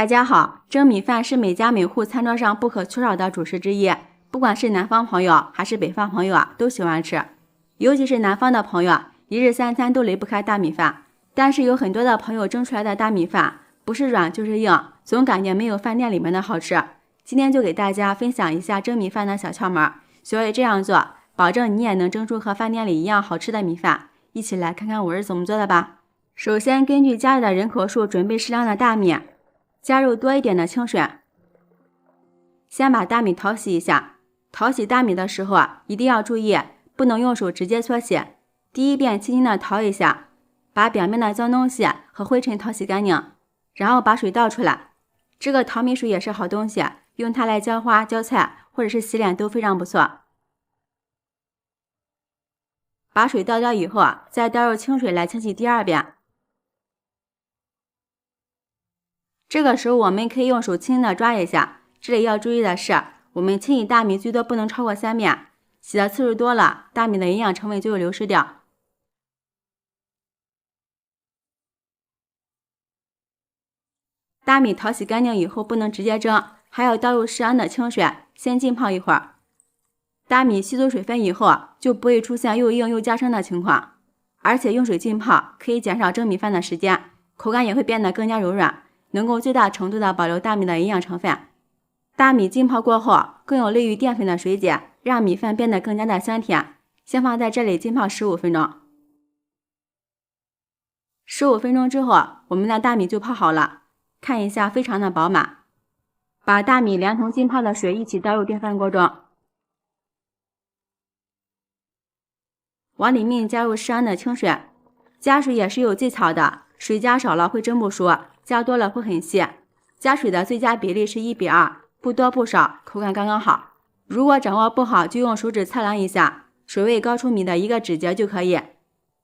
大家好，蒸米饭是每家每户餐桌上不可缺少的主食之一，不管是南方朋友还是北方朋友都喜欢吃。尤其是南方的朋友，一日三餐都离不开大米饭。但是有很多的朋友蒸出来的大米饭不是软就是硬，总感觉没有饭店里面的好吃。今天就给大家分享一下蒸米饭的小窍门，学会这样做，保证你也能蒸出和饭店里一样好吃的米饭。一起来看看我是怎么做的吧。首先根据家里的人口数准备适量的大米，加入多一点的清水。先把大米淘洗一下，淘洗大米的时候一定要注意，不能用手直接搓洗。第一遍轻轻的淘一下，把表面的脏东西和灰尘淘洗干净，然后把水倒出来。这个淘米水也是好东西，用它来浇花、浇菜或者是洗脸都非常不错。把水倒掉以后，再倒入清水来清洗第二遍。这个时候我们可以用手轻轻的抓一下，这里要注意的是，我们清洗大米最多不能超过3遍，洗的次数多了，大米的营养成分就会流失掉。大米淘洗干净以后不能直接蒸，还要倒入适量的清水，先浸泡一会儿。大米吸收水分以后就不会出现又硬又加生的情况，而且用水浸泡可以减少蒸米饭的时间，口感也会变得更加柔软，能够最大程度的保留大米的营养成分。大米浸泡过后更有利于淀粉的水解，让米饭变得更加的香甜。先放在这里浸泡15分钟。15分钟之后，我们的大米就泡好了，看一下非常的饱满。把大米连同浸泡的水一起倒入电饭锅中，往里面加入适量的清水。加水也是有技巧的，水加少了会蒸不熟，加多了会很稀。加水的最佳比例是1:2，不多不少，口感刚刚好。如果掌握不好，就用手指测量一下，水位高出米的1个指节就可以。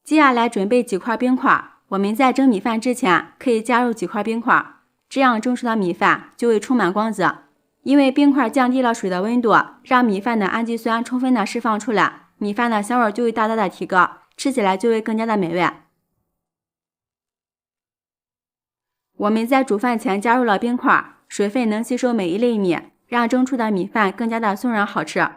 接下来准备几块冰块，我们在蒸米饭之前可以加入几块冰块，这样蒸出的米饭就会充满光泽。因为冰块降低了水的温度，让米饭的氨基酸充分的释放出来，米饭的香味就会大大的提高，吃起来就会更加的美味。我们在煮饭前加入了冰块，水分能吸收每一粒米，让蒸出的米饭更加的松软好吃。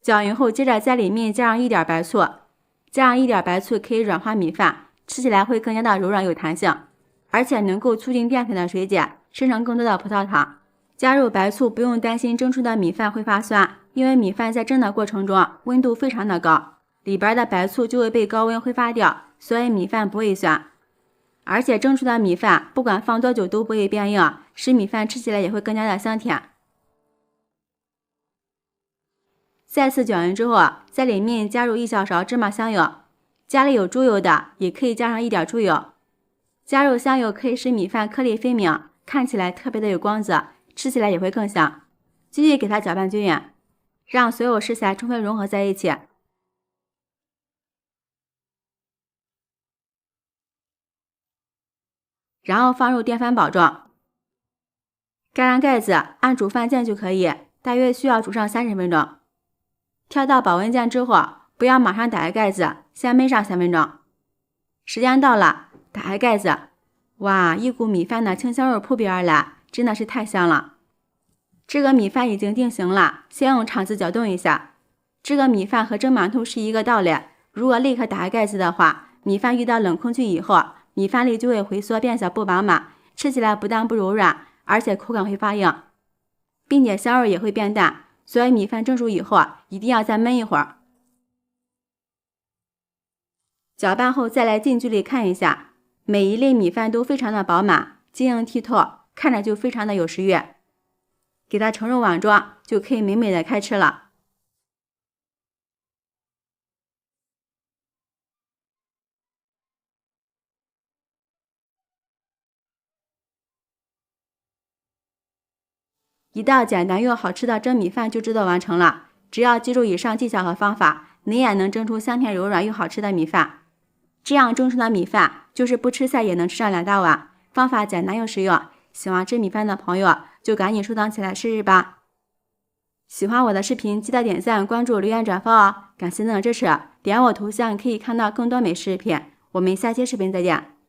搅匀后，接着在里面加上一点白醋，加上一点白醋可以软化米饭，吃起来会更加的柔软有弹性，而且能够促进淀粉的水解，生成更多的葡萄糖。加入白醋不用担心蒸出的米饭会发酸，因为米饭在蒸的过程中温度非常的高，里边的白醋就会被高温挥发掉，所以米饭不会酸。而且蒸出的米饭不管放多久都不会变硬，使米饭吃起来也会更加的香甜。再次搅匀之后，在里面加入1小勺芝麻香油，家里有猪油的也可以加上一点猪油。加入香油可以使米饭颗粒分明，看起来特别的有光泽，吃起来也会更香。继续给它搅拌均匀，让所有食材充分融合在一起。然后放入电饭煲中，盖上盖子，按煮饭键就可以，大约需要煮上30分钟。跳到保温键之后，不要马上打开盖子，先焖上3分钟。时间到了，打开盖子，哇，一股米饭的清香味扑鼻而来，真的是太香了。这个米饭已经定型了，先用铲子搅动一下。这个米饭和蒸馒头是一个道理，如果立刻打开盖子的话，米饭遇到冷空气以后，米饭粒就会回缩变小不饱满，吃起来不但不柔软，而且口感会发硬，并且香味也会变淡。所以米饭蒸熟以后一定要再焖一会儿。搅拌后再来近距离看一下，每一粒米饭都非常的饱满，晶莹剔透，看着就非常的有食欲。给它盛入碗中，就可以美美的开吃了。一道简单又好吃的蒸米饭就制作完成了。只要记住以上技巧和方法，你也能蒸出香甜柔软又好吃的米饭。这样蒸出的米饭就是不吃菜也能吃上2大碗，方法简单又实用。喜欢吃米饭的朋友就赶紧收藏起来试试吧。喜欢我的视频记得点赞、关注、留言、转发哦，感谢您的支持，点我头像可以看到更多美食视频。我们下期视频再见。